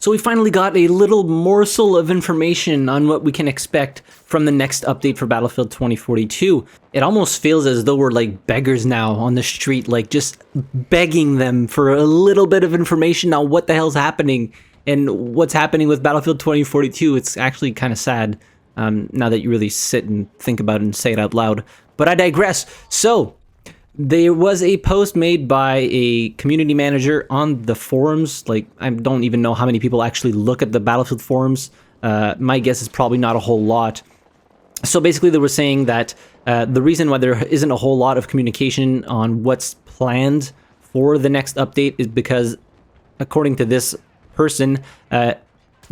So we finally got a little morsel of information on what we can expect from the next update for Battlefield 2042. It almost feels as though we're like beggars now on the street, like just begging them for a little bit of information on what the hell's happening and what's happening with Battlefield 2042. It's actually kind of sad now that you really sit and think about it and say it out loud. But I digress. So there was a post made by a community manager on the forums. Like, I don't even know how many people actually look at the Battlefield forums. My guess is probably not a whole lot. So basically they were saying that the reason why there isn't a whole lot of communication on what's planned for the next update is because, according to this person,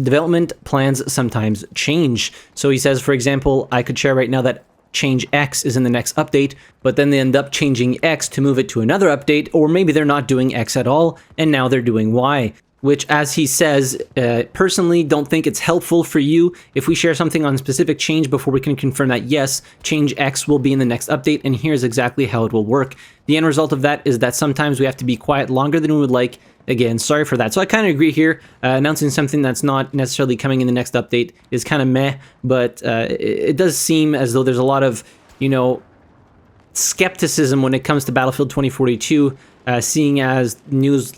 development plans sometimes change. So he says, for example, I could share right now that change X is in the next update, but then they end up changing X to move it to another update, or maybe they're not doing X at all, and now they're doing Y. Which, as he says, personally don't think it's helpful for you if we share something on specific change before we can confirm that yes, change X will be in the next update, and here's exactly how it will work. The end result of that is that sometimes we have to be quiet longer than we would like. Again, sorry for that. So I kind of agree here. Announcing something that's not necessarily coming in the next update is kind of meh, but it does seem as though there's a lot of, skepticism when it comes to Battlefield 2042, seeing as news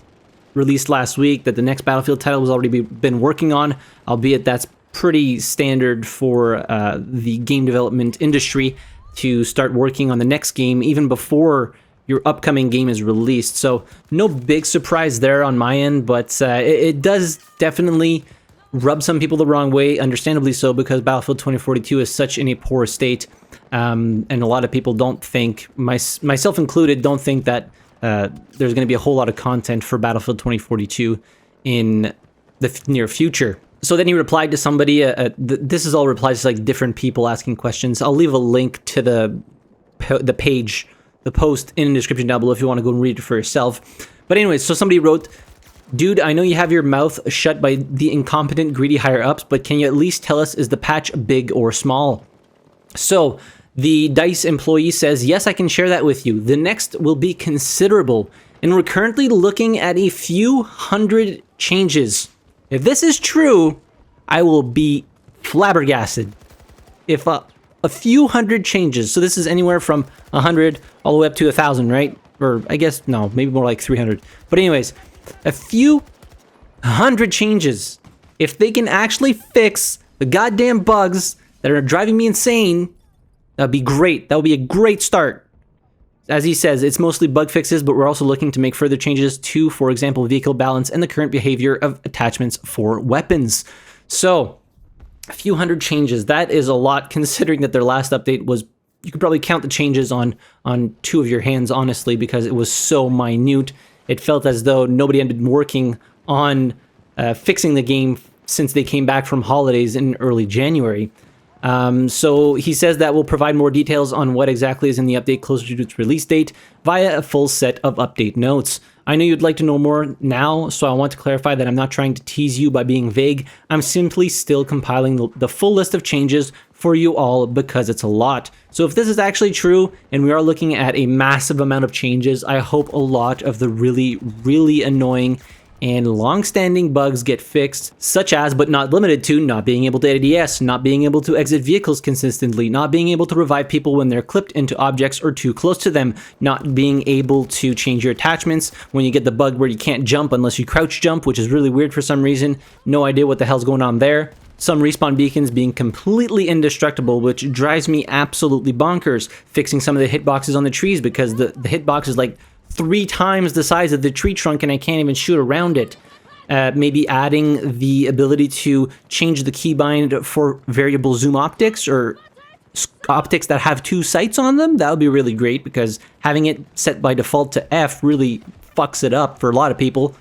released last week that the next Battlefield title was already been working on, albeit that's pretty standard for the game development industry to start working on the next game even before your upcoming game is released. So no big surprise there on my end, but it does definitely rub some people the wrong way, understandably so, because Battlefield 2042 is such in a poor state, and a lot of people don't think, myself included, don't think that there's going to be a whole lot of content for Battlefield 2042 in the near future. So then he replied to somebody, this is all replies to like different people asking questions. I'll leave a link to the page, the post in the description down below if you want to go and read it for yourself. But anyways, so somebody wrote, dude, I know you have your mouth shut by the incompetent, greedy higher-ups, but can you at least tell us, is the patch big or small? So the DICE employee says, yes, I can share that with you. The next will be considerable, and we're currently looking at a few hundred changes. If this is true, I will be flabbergasted. If a few hundred changes, so this is anywhere from 100 all the way up to 1,000, right? Or I guess, no, maybe more like 300. But anyways, a few hundred changes. If they can actually fix the goddamn bugs that are driving me insane, that'd be great. That would be a great start. As he says, it's mostly bug fixes, but we're also looking to make further changes to, for example, vehicle balance and the current behavior of attachments for weapons. So, a few hundred changes. That is a lot, considering that their last update was, you could probably count the changes on two of your hands, honestly, because it was so minute. It felt as though nobody had been working on fixing the game since they came back from holidays in early January. So he says that we'll provide more details on what exactly is in the update closer to its release date via a full set of update notes. I know you'd like to know more now, so I want to clarify that I'm not trying to tease you by being vague. I'm simply still compiling the full list of changes for you all because it's a lot. So if this is actually true and we are looking at a massive amount of changes, I hope a lot of the really, really annoying and long-standing bugs get fixed, such as, but not limited to, not being able to ADS, not being able to exit vehicles consistently, not being able to revive people when they're clipped into objects or too close to them, not being able to change your attachments when you get the bug where you can't jump unless you crouch jump, which is really weird for some reason. No idea what the hell's going on there. Some respawn beacons being completely indestructible, which drives me absolutely bonkers. Fixing some of the hitboxes on the trees because the hitbox is like 3 times the size of the tree trunk and I can't even shoot around it. Maybe adding the ability to change the keybind for variable zoom optics or optics that have 2 sights on them. That would be really great because having it set by default to F really fucks it up for a lot of people,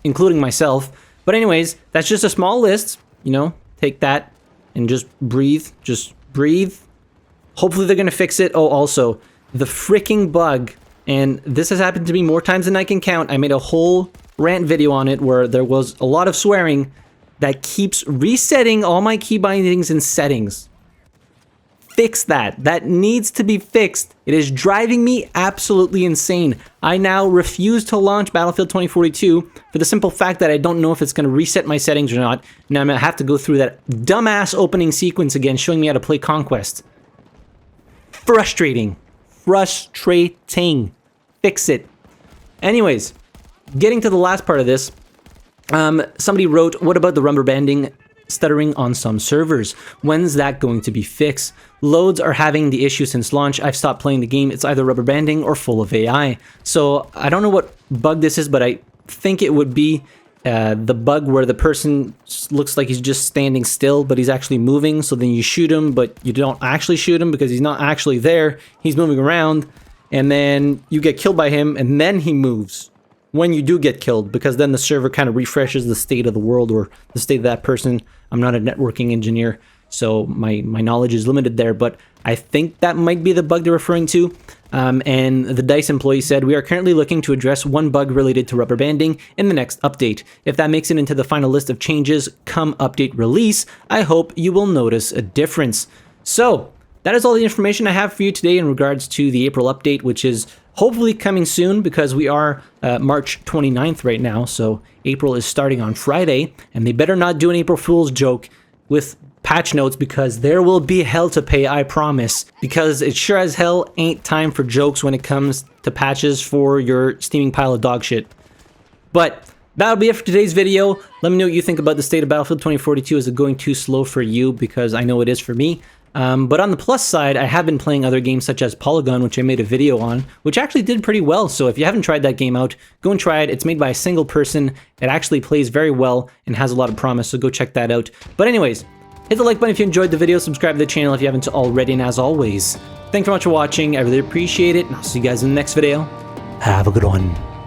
including myself. But anyways, that's just a small list, take that and just breathe. Hopefully they're gonna fix it. Oh, also, the freaking bug, and this has happened to me more times than I can count. I made a whole rant video on it where there was a lot of swearing that keeps resetting all my key bindings and settings. fix that. That needs to be fixed. It is driving me absolutely insane. I now refuse to launch Battlefield 2042 for the simple fact that I don't know if it's going to reset my settings or not. Now I'm going to have to go through that dumbass opening sequence again, showing me how to play Conquest. Frustrating. Frustrating. Fix it. Anyways, getting to the last part of this, somebody wrote, what about the rubber banding stuttering on some servers? When's that going to be fixed? Loads are having the issue since launch. I've stopped playing the game. It's either rubber banding or full of AI. So I don't know what bug this is, but I think it would be the bug where the person looks like he's just standing still, but he's actually moving. So then you shoot him, but you don't actually shoot him because he's not actually there. He's moving around, and then you get killed by him, and then he moves when you do get killed, because then the server kind of refreshes the state of the world or the state of that person. I'm not a networking engineer, so my knowledge is limited there, but I think that might be the bug they're referring to. And the DICE employee said, we are currently looking to address one bug related to rubber banding in the next update. If that makes it into the final list of changes come update release, I hope you will notice a difference. So that is all the information I have for you today in regards to the April update, which is hopefully coming soon because we are March 29th right now. So April is starting on Friday, and they better not do an April Fool's joke with patch notes, because there will be hell to pay, I promise, because it sure as hell ain't time for jokes when it comes to patches for your steaming pile of dog shit. But that'll be it for today's video. Let me know what you think about the state of Battlefield 2042. Is it going too slow for you? Because I know it is for me. But on the plus side, I have been playing other games such as Polygon, which I made a video on, which actually did pretty well. So if you haven't tried that game out, go and try it. It's made by a single person. It actually plays very well and has a lot of promise, so go check that out. But anyways, hit the like button if you enjoyed the video, subscribe to the channel if you haven't already, and as always, thanks so much for watching. I really appreciate it, and I'll see you guys in the next video. Have a good one.